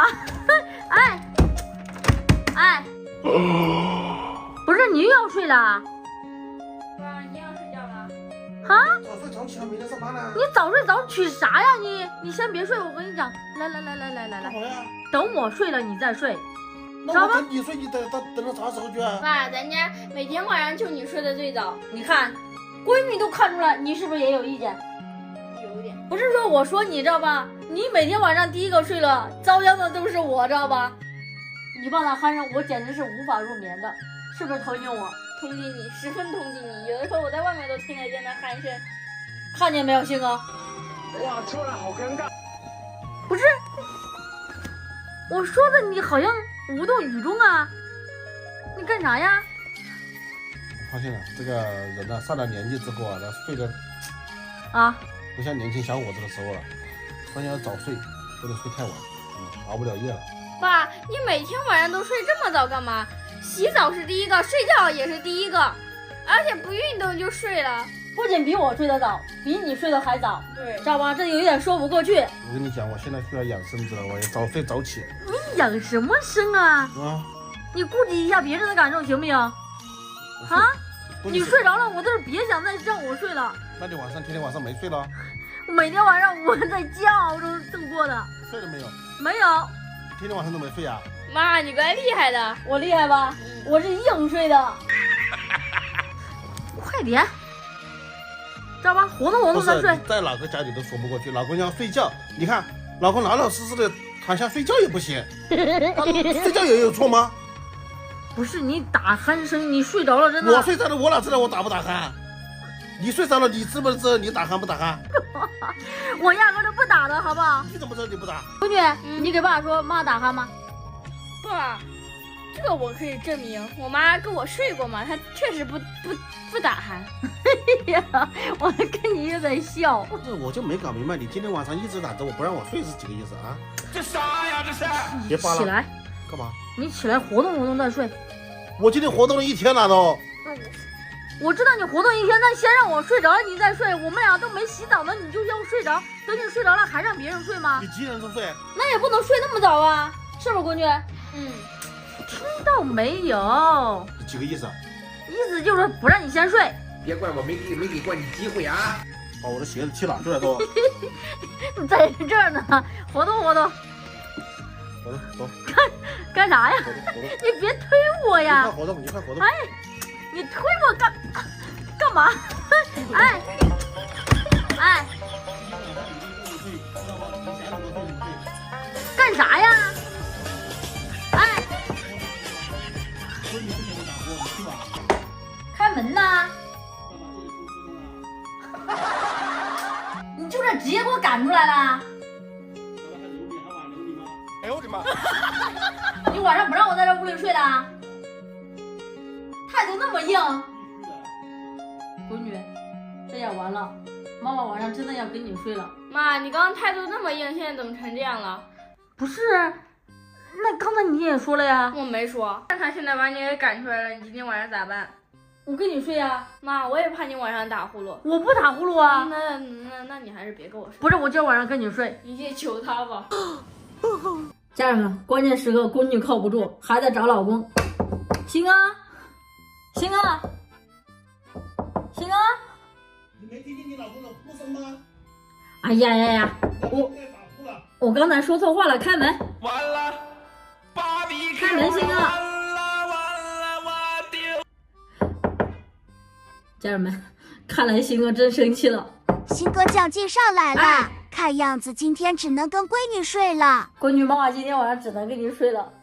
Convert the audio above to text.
嘛？哎，不是你又要睡了？妈，你要睡觉了？啊？早睡早起啊，明天上班了。你早睡早起啥呀你先别睡，我跟你讲，来，干嘛呀？等我睡了你再睡。那我等你睡，你等到啥时候去啊？爸，咱家每天晚上就你睡得最早。你看，闺女都看出来，你是不是也有意见？有一点。不是说我说你知道吧？你每天晚上第一个睡了，遭殃的都是我，知道吧？你把他鼾声，我简直是无法入眠的，是不是同情我？同情你，十分同情你。有的时候我在外面都听得见那鼾声。看见没有，星哥？哇，突然好尴尬。不是，我说的你好像无动于衷啊，你干啥呀？我发现了，这个人呢，上了年纪之后啊，他睡得啊，不像年轻小伙子的时候了，发现要早睡，不能睡太晚，熬不了夜了。爸，你每天晚上都睡这么早干嘛？洗澡是第一个，睡觉也是第一个，而且不运动就睡了。不仅比我睡得早，比你睡得还早，对，知道吧？这有一点说不过去。我跟你讲，我现在需要养身子了，我要早睡早起。你养什么身啊？啊，你顾及一下别人的感受行不行？啊？你睡着了，我都是别想再让我睡了。那你天天晚上没睡了？每天晚上我在煎熬中度过的。睡了没有？没有。天天晚上都没睡啊？妈，你怪厉害的。我厉害吧？我是硬睡的。快点，知道吧？活动活动再睡。在哪个家里都说不过去，老公要睡觉，你看老公老老实实的躺下睡觉也不行，睡觉也有错吗？不是你打鼾声，你睡着了真的。我睡着了，我哪知道我打不打鼾？你睡着了，你知不知道你打鼾不打鼾？我压根就不打的好不好？你怎么知道你不打？闺女，你给爸说妈打鼾吗？爸，这个我可以证明，我妈跟我睡过嘛，她确实不打鼾。哎呀，我跟你有点笑。我就没搞明白，你今天晚上一直打着我不让我睡是几个意思啊？这啥呀这是？别发了，起来，干嘛？你起来活动活动再睡。我今天活动了一天了都。我知道你活动一天，那先让我睡着了你再睡。我们俩都没洗澡呢，你就要睡着。等你睡着了还让别人睡吗？你几点钟睡？那也不能睡那么早啊，是不是闺女？听到没有？几个意思？意思就是不让你先睡。别怪我没给过你机会啊！把我的鞋子去哪去了都？在这儿呢，活动活动。走。干啥呀？活动。你别推我呀！你快活动！哎，你推我干嘛？哎，干啥呀？哎，开门呐！你就这直接给我赶出来了？哎呦我的妈！你晚上不让我在这屋里睡了？态度那么硬，闺女，这下完了，妈妈晚上真的要跟你睡了。妈，你刚刚态度那么硬，现在怎么成这样了？不是，那刚才你也说了呀。我没说。看他现在把你给赶出来了，你今天晚上咋办？我跟你睡呀。妈，我也怕你晚上打呼噜。我不打呼噜啊。那你还是别跟我睡。不是，我今儿晚上跟你睡。你去求他吧。家人们，关键时刻闺女靠不住，还在找老公。星啊！星啊！你没听见你老公的呼声吗？哎呀！我刚才说错话了，开门！完了，芭比开门，星哥！家人们，看来星哥真生气了。星哥酱介绍来了，看样子今天只能跟闺女睡了。闺女，妈妈今天晚上只能跟你睡了。